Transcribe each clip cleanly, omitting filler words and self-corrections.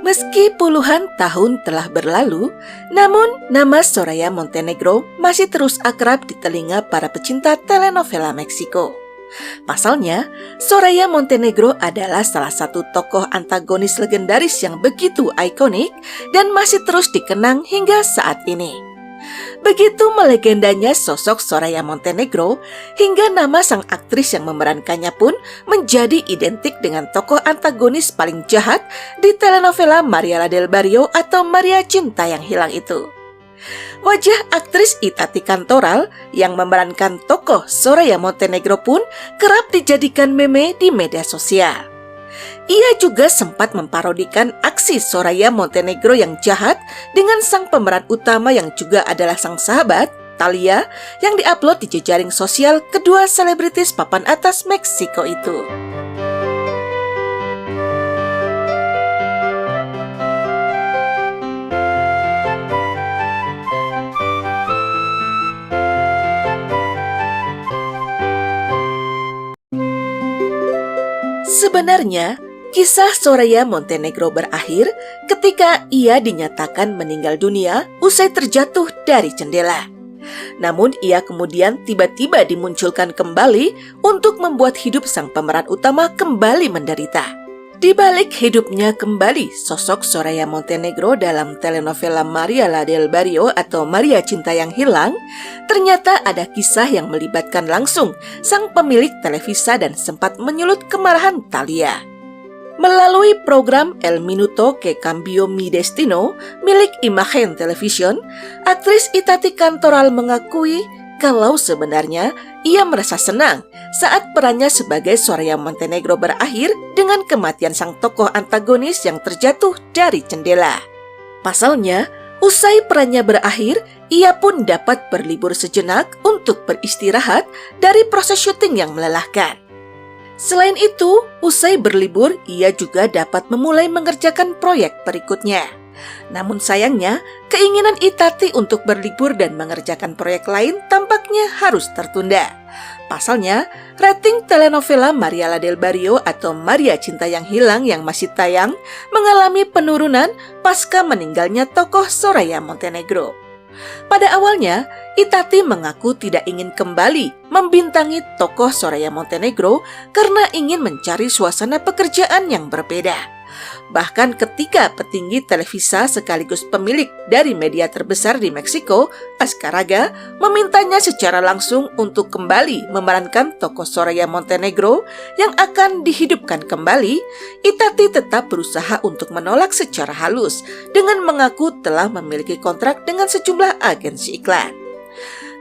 Meski puluhan tahun telah berlalu, namun nama Soraya Montenegro masih terus akrab di telinga para pecinta telenovela Meksiko. Pasalnya, Soraya Montenegro adalah salah satu tokoh antagonis legendaris yang begitu ikonik dan masih terus dikenang hingga saat ini. Begitu melegendanya sosok Soraya Montenegro, hingga nama sang aktris yang memerankannya pun menjadi identik dengan tokoh antagonis paling jahat di telenovela Mariela del Barrio atau Maria Cinta yang Hilang itu. Wajah aktris Itati Cantoral yang memerankan tokoh Soraya Montenegro pun kerap dijadikan meme di media sosial. Ia juga sempat memparodikan aksi Soraya Montenegro yang jahat dengan sang pemeran utama yang juga adalah sang sahabat, Thalia, yang diupload di jejaring sosial kedua selebritis papan atas Meksiko itu. Sebenarnya, kisah Soraya Montenegro berakhir ketika ia dinyatakan meninggal dunia usai terjatuh dari jendela. Namun ia kemudian tiba-tiba dimunculkan kembali untuk membuat hidup sang pemeran utama kembali menderita. Di balik hidupnya kembali sosok Soraya Montenegro dalam telenovela Mariela del Barrio atau Maria Cinta yang Hilang, ternyata ada kisah yang melibatkan langsung sang pemilik Televisa dan sempat menyulut kemarahan Thalia. Melalui program El Minuto que Cambió Mi Destino milik Imagen Television, aktris Itati Cantoral mengakui kalau sebenarnya ia merasa senang saat perannya sebagai Soraya Montenegro berakhir dengan kematian sang tokoh antagonis yang terjatuh dari jendela. Pasalnya, usai perannya berakhir, ia pun dapat berlibur sejenak untuk beristirahat dari proses syuting yang melelahkan. Selain itu, usai berlibur, ia juga dapat memulai mengerjakan proyek berikutnya. Namun sayangnya, keinginan Itati untuk berlibur dan mengerjakan proyek lain tampaknya harus tertunda. Pasalnya, rating telenovela Mariela del Barrio atau Maria Cinta yang Hilang yang masih tayang mengalami penurunan pasca meninggalnya tokoh Soraya Montenegro. Pada awalnya, Itati mengaku tidak ingin kembali membintangi tokoh Soraya Montenegro karena ingin mencari suasana pekerjaan yang berbeda. Bahkan ketika petinggi Televisa sekaligus pemilik dari media terbesar di Meksiko, Azcárraga, memintanya secara langsung untuk kembali memerankan tokoh Soraya Montenegro yang akan dihidupkan kembali, Itati tetap berusaha untuk menolak secara halus dengan mengaku telah memiliki kontrak dengan sejumlah agensi iklan.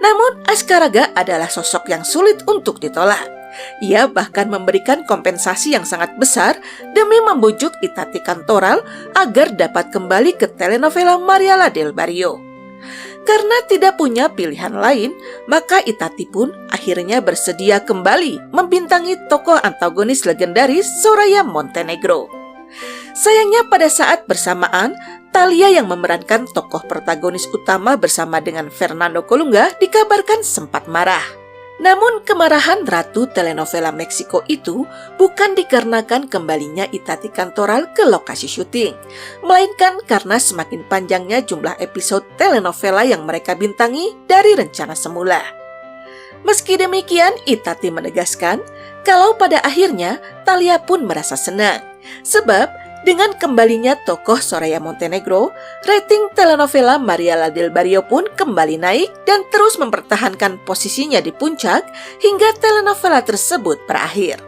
Namun Azcárraga adalah sosok yang sulit untuk ditolak. Ia bahkan memberikan kompensasi yang sangat besar demi membujuk Itati Cantoral agar dapat kembali ke telenovela Mariela del Barrio. Karena tidak punya pilihan lain, maka Itati pun akhirnya bersedia kembali membintangi tokoh antagonis legendaris Soraya Montenegro. Sayangnya pada saat bersamaan, Thalia yang memerankan tokoh protagonis utama bersama dengan Fernando Colunga dikabarkan sempat marah. Namun kemarahan ratu telenovela Meksiko itu bukan dikarenakan kembalinya Itati Cantoral ke lokasi syuting, melainkan karena semakin panjangnya jumlah episode telenovela yang mereka bintangi dari rencana semula. Meski demikian, Itati menegaskan kalau pada akhirnya Thalia pun merasa senang, sebab dengan kembalinya tokoh Soraya Montenegro, rating telenovela Mariela del Barrio pun kembali naik dan terus mempertahankan posisinya di puncak hingga telenovela tersebut berakhir.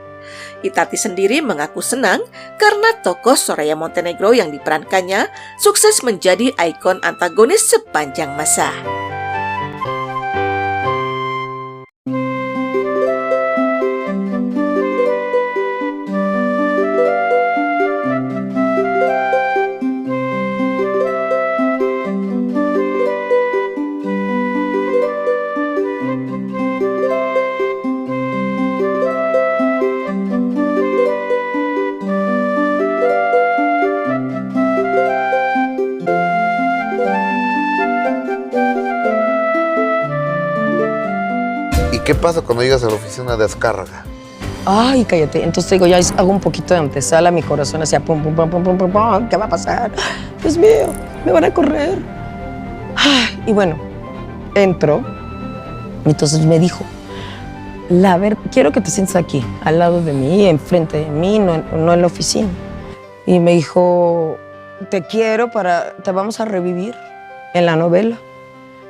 Itati sendiri mengaku senang karena tokoh Soraya Montenegro yang diperankannya sukses menjadi ikon antagonis sepanjang masa. qué pasa cuando llegas a la oficina de Azcárraga? Ay, cállate. Entonces digo, ya hago un poquito de antesala, mi corazón hacía pum, pum, pum, pum, pum, pum, pum. ¿Qué va a pasar? Dios mío, me van a correr. Ay, y bueno, entro. Entonces me dijo, quiero que te sientes aquí, al lado de mí, enfrente de mí, no en la oficina. Y me dijo, te vamos a revivir en la novela.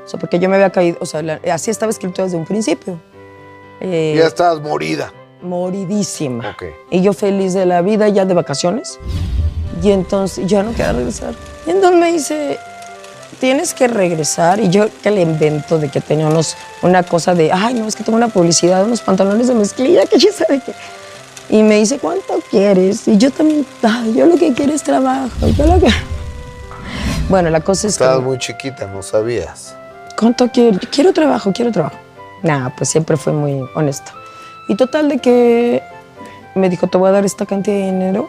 O sea, porque yo me había caído, o sea, así estaba escrito desde un principio. Ya estabas morida. Moridísima. Ok. Y yo feliz de la vida, ya de vacaciones. Y entonces ya no quería regresar. Y entonces me dice, tienes que regresar. Y yo que le invento de que teníamos una cosa de, ay, no, es que tengo una publicidad, unos pantalones de mezclilla, que yo sabe qué. Y me dice, ¿cuánto quieres? Y yo también, yo lo que quiero es trabajo. Bueno, la cosa es que... Estabas muy chiquita, no sabías. ¿Cuánto quiero? Quiero trabajo. Nah, pues siempre fue muy honesta. Y total de que me dijo, te voy a dar esta cantidad de dinero.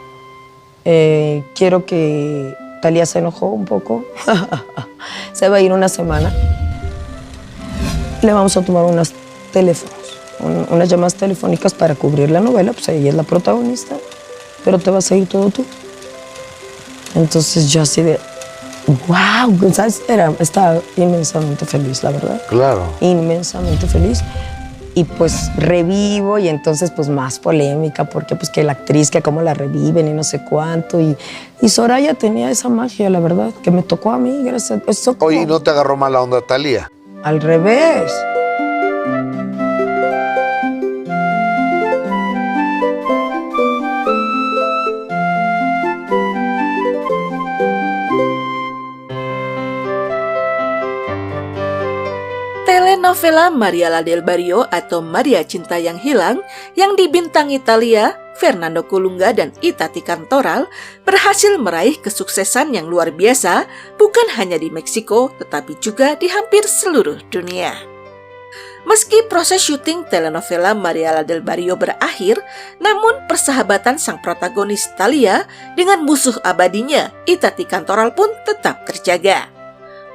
Quiero que... Talía se enojó un poco. Se va a ir una semana. Le vamos a tomar unos teléfonos, unas llamadas telefónicas para cubrir la novela. Pues ella es la protagonista, pero te vas a ir todo tú. Entonces yo así de... ¡Wow! ¿Sabes? Estaba inmensamente feliz, la verdad. Claro. Inmensamente feliz. Y pues revivo y entonces pues más polémica porque pues que la actriz, que cómo la reviven y no sé cuánto. Y Soraya tenía esa magia, la verdad, que me tocó a mí, gracias a eso. Oye, ¿no te agarró mala onda Talía? Al revés. Telenovela Mariala del Barrio atau Maria Cinta yang Hilang yang dibintangi Thalia, Fernando Colunga, dan Itati Cantoral berhasil meraih kesuksesan yang luar biasa bukan hanya di Meksiko tetapi juga di hampir seluruh dunia. Meski proses syuting telenovela Mariala del Barrio berakhir, namun persahabatan sang protagonis Thalia dengan musuh abadinya Itati Cantoral pun tetap terjaga.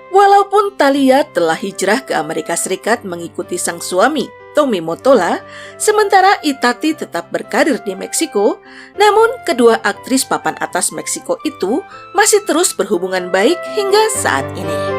Walaupun Thalia telah hijrah ke Amerika Serikat mengikuti sang suami, Tommy Mottola, sementara Itati tetap berkarir di Meksiko, namun kedua aktris papan atas Meksiko itu masih terus berhubungan baik hingga saat ini.